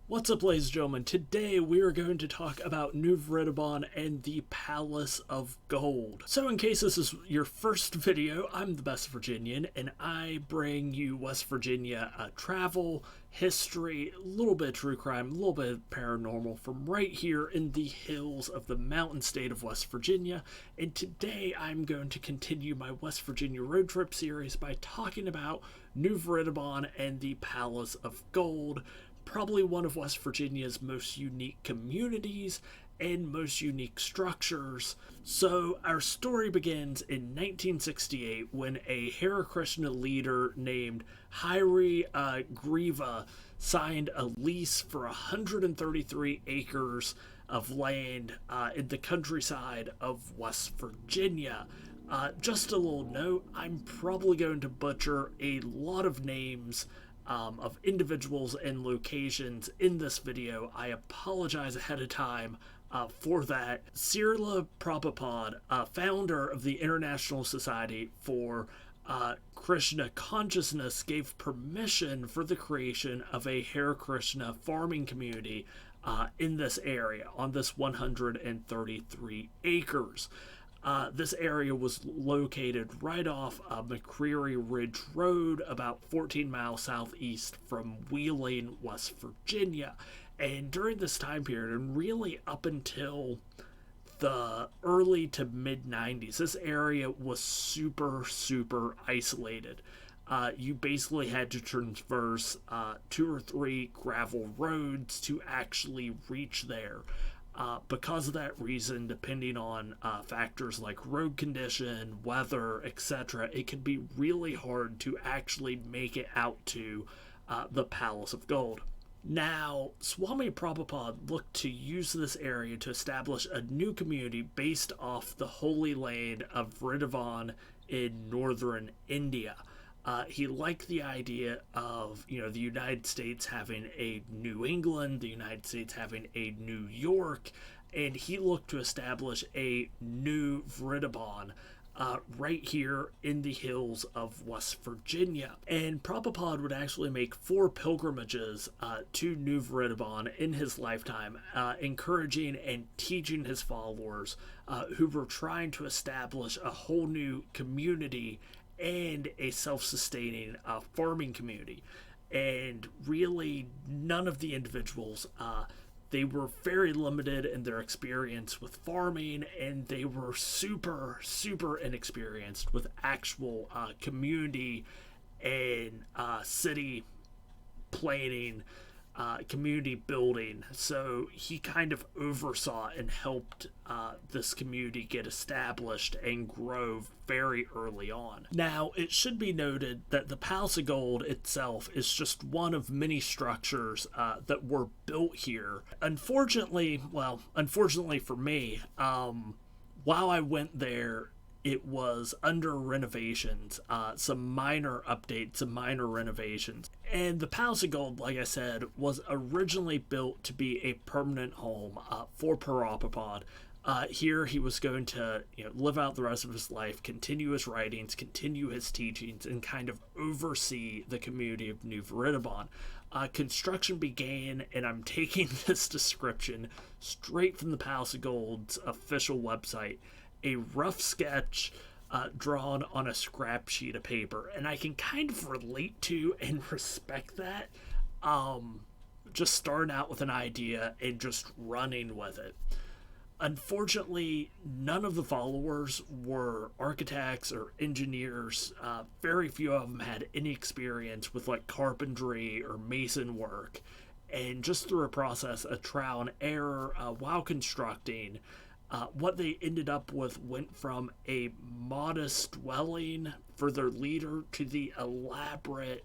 What's up, ladies and gentlemen? Today we are going to talk about New Vrindaban and the Palace of Gold. So in case this is your first video, I'm the Best Virginian, and I bring you West Virginia travel, history, a little bit of true crime, a little bit of paranormal from right here in the hills of the mountain state of West Virginia. And today I'm going to continue my West Virginia road trip series by talking about New Vrindaban and the Palace of Gold, probably one of West Virginia's most unique communities and most unique structures. So our story begins in 1968 when a Hare Krishna leader named Hari Griva signed a lease for 133 acres of land in the countryside of West Virginia. Just a little note, I'm probably going to butcher a lot of names of individuals and locations in this video. I apologize ahead of time for that. Srila Prabhupada, founder of the International Society for Krishna Consciousness, gave permission for the creation of a Hare Krishna farming community in this area, on this 133 acres. This area was located right off McCreary Ridge Road, about 14 miles southeast from Wheeling, West Virginia. And during this time period, and really up until the early to mid 90s, this area was super isolated. You basically had to traverse 2 or 3 gravel roads to actually reach there. Because of that reason, depending on factors like road condition, weather, etc., it can be really hard to actually make it out to the Palace of Gold. Now, Swami Prabhupada looked to use this area to establish a new community based off the holy land of Vrindaban in northern India. He liked the idea of, the United States having a New England, the United States having a New York, and he looked to establish a new Vrindaban right here in the hills of West Virginia. And Prabhupada would actually make 4 pilgrimages to New Vrindaban in his lifetime, encouraging and teaching his followers who were trying to establish a whole new community and a self-sustaining farming community. And really, none of the individuals, they were very limited in their experience with farming, and they were super inexperienced with actual community and city planning, community building. So he kind of oversaw and helped this community get established and grow very early on. Now, it should be noted that the Palace of Gold itself is just one of many structures that were built here. Unfortunately for me, while I went there, it was under renovations, some minor updates, some minor renovations. And the Palace of Gold, like I said, was originally built to be a permanent home for Prabhupada. Here he was going to live out the rest of his life, continue his writings, continue his teachings, and kind of oversee the community of New Vrindaban. Construction began, and I'm taking this description straight from the Palace of Gold's official website, a rough sketch drawn on a scrap sheet of paper. And I can kind of relate to and respect that. Just starting out with an idea and just running with it. Unfortunately, none of the followers were architects or engineers. Very few of them had any experience with like carpentry or mason work. And just through a process of trial and error while constructing, what they ended up with went from a modest dwelling for their leader to the elaborate,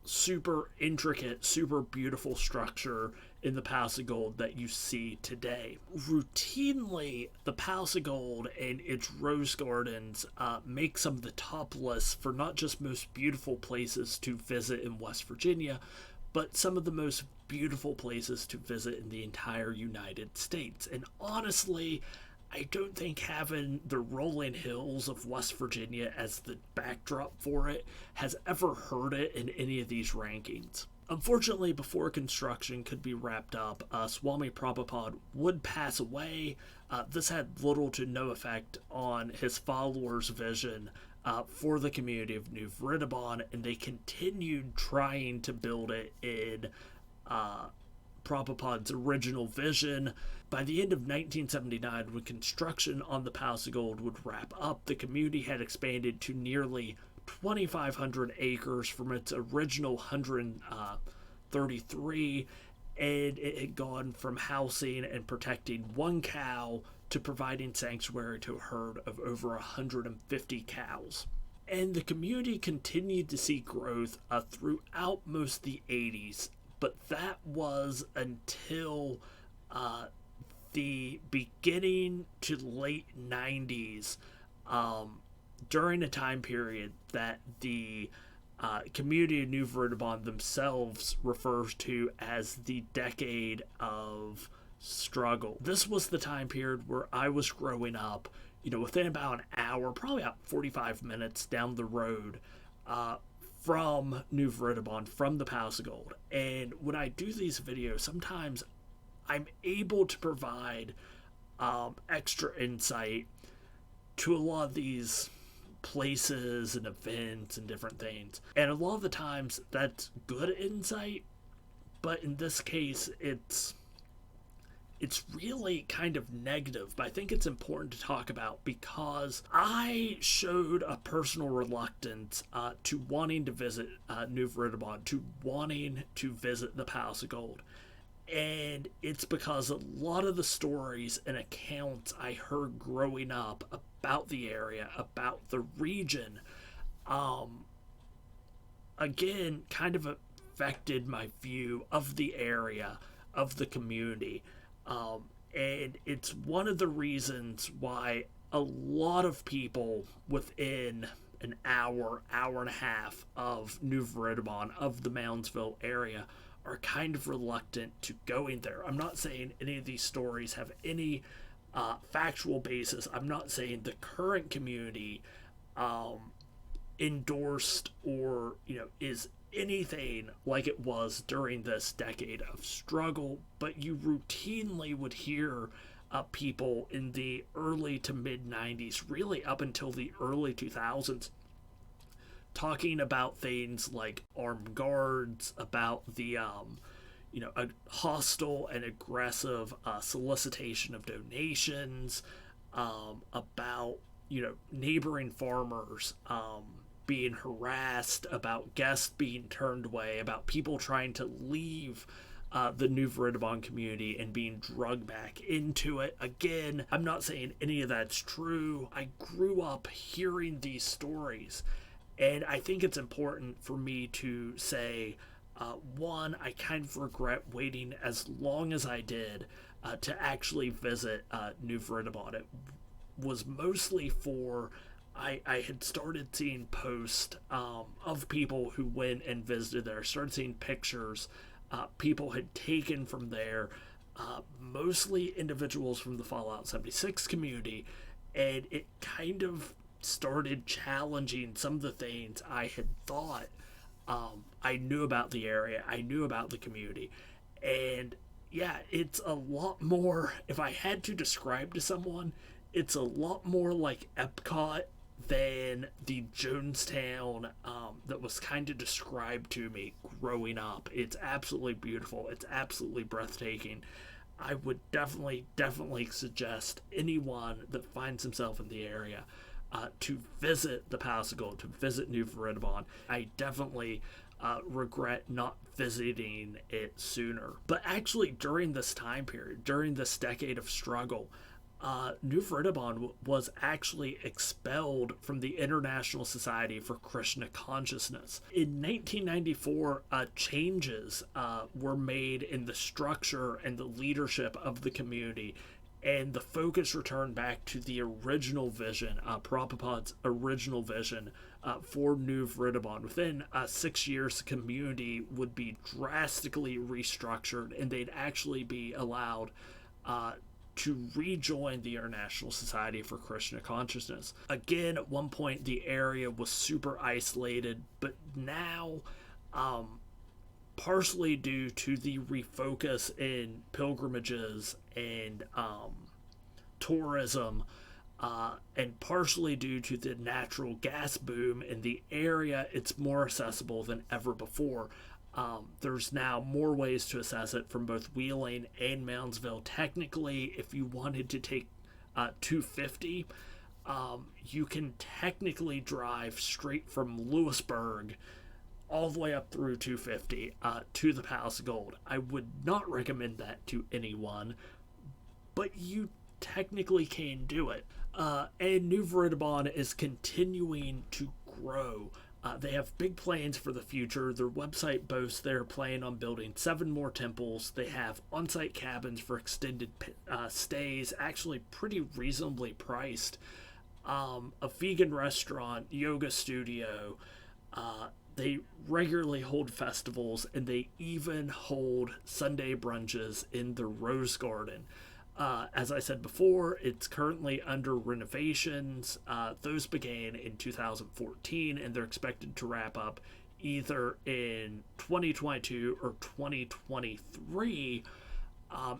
super intricate, super beautiful structure in the Palace of Gold that you see today. Routinely, the Palace of Gold and its rose gardens make some of the top lists for not just most beautiful places to visit in West Virginia, but some of the most beautiful places to visit in the entire United States. And honestly, I don't think having the rolling hills of West Virginia as the backdrop for it has ever hurt it in any of these rankings. Unfortunately, before construction could be wrapped up, Swami Prabhupada would pass away. This had little to no effect on his followers' vision for the community of New Vrindaban, and they continued trying to build it in Prabhupada's original vision. By the end of 1979, when construction on the Palace of Gold would wrap up, the community had expanded to nearly 2,500 acres from its original 133, and it had gone from housing and protecting one cow to providing sanctuary to a herd of over 150 cows. And the community continued to see growth throughout most of the 80s, but that was until the beginning to late 90s, during a time period that the community of New Vrindaban themselves refers to as the decade of struggle. This was the time period where I was growing up, within about an hour, probably about 45 minutes down the road from New Vrindaban, from the Palace of Gold. And when I do these videos, sometimes I'm able to provide extra insight to a lot of these places and events and different things. And a lot of the times that's good insight, but in this case it's really kind of negative. But I think it's important to talk about because I showed a personal reluctance to wanting to visit New Vrindaban, to wanting to visit the Palace of Gold. And it's because a lot of the stories and accounts I heard growing up about the area, about the region, again, kind of affected my view of the area, of the community. And it's one of the reasons why a lot of people within an hour, hour and a half of New Vrindaban, of the Moundsville area, are kind of reluctant to going there. I'm not saying any of these stories have any factual basis. I'm not saying the current community endorsed or is anything like it was during this decade of struggle, but you routinely would hear people in the early to mid 90s, really up until the early 2000s, talking about things like armed guards, about the a hostile and aggressive solicitation of donations, about neighboring farmers being harassed, about guests being turned away, about people trying to leave the New Vrindaban community and being drugged back into it. Again, I'm not saying any of that's true. I grew up hearing these stories, and I think it's important for me to say, one, I kind of regret waiting as long as I did to actually visit New Vrindaban. It was mostly for I had started seeing posts of people who went and visited there, started seeing pictures people had taken from there, mostly individuals from the Fallout 76 community, and it kind of started challenging some of the things I had thought I knew about the area, I knew about the community. And yeah, it's a lot more, if I had to describe to someone, it's a lot more like Epcot than the Jonestown that was kind of described to me growing up. It's absolutely beautiful. It's absolutely breathtaking. I would definitely suggest anyone that finds himself in the area to visit the Palace of Gold, to visit New Vrindaban. I definitely regret not visiting it sooner. But actually, during this time period, during this decade of struggle, New Vrindaban was actually expelled from the International Society for Krishna Consciousness. In 1994, changes were made in the structure and the leadership of the community, and the focus returned back to the original vision, Prabhupada's original vision for New Vrindaban. Within 6 years, the community would be drastically restructured, and they'd actually be allowed to rejoin the International Society for Krishna Consciousness. Again, at one point, the area was super isolated, but now partially due to the refocus in pilgrimages and tourism, and partially due to the natural gas boom in the area. It's more accessible than ever before. There's now more ways to access it from both Wheeling and Moundsville. Technically, if you wanted to take 250, you can technically drive straight from Lewisburg all the way up through 250 to the Palace of Gold. I would not recommend that to anyone, but you technically can do it. And New Vrindaban is continuing to grow. They have big plans for the future. Their website boasts they're planning on building 7 more temples. They have on-site cabins for extended stays, actually pretty reasonably priced. A vegan restaurant, yoga studio. They regularly hold festivals, and they even hold Sunday brunches in the Rose Garden. As I said before, it's currently under renovations. Those began in 2014, and they're expected to wrap up either in 2022 or 2023,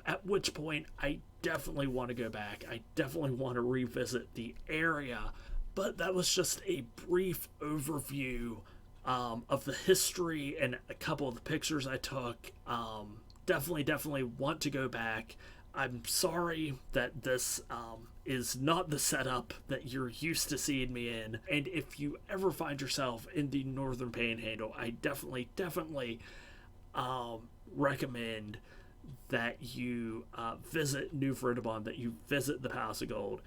at which point I definitely want to go back. I definitely want to revisit the area. But that was just a brief overview of the history and a couple of the pictures I took. Definitely want to go back. I'm sorry that this is not the setup that you're used to seeing me in. And if you ever find yourself in the Northern Panhandle, I definitely recommend that you visit New Vrindaban, that you visit the Palace of Gold,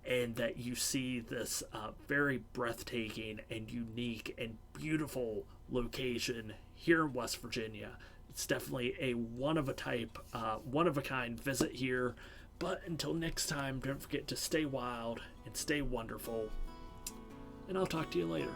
and that you see this very breathtaking and unique and beautiful location here in West Virginia. It's definitely a one of a kind visit here. But until next time, don't forget to stay wild and stay wonderful. And I'll talk to you later.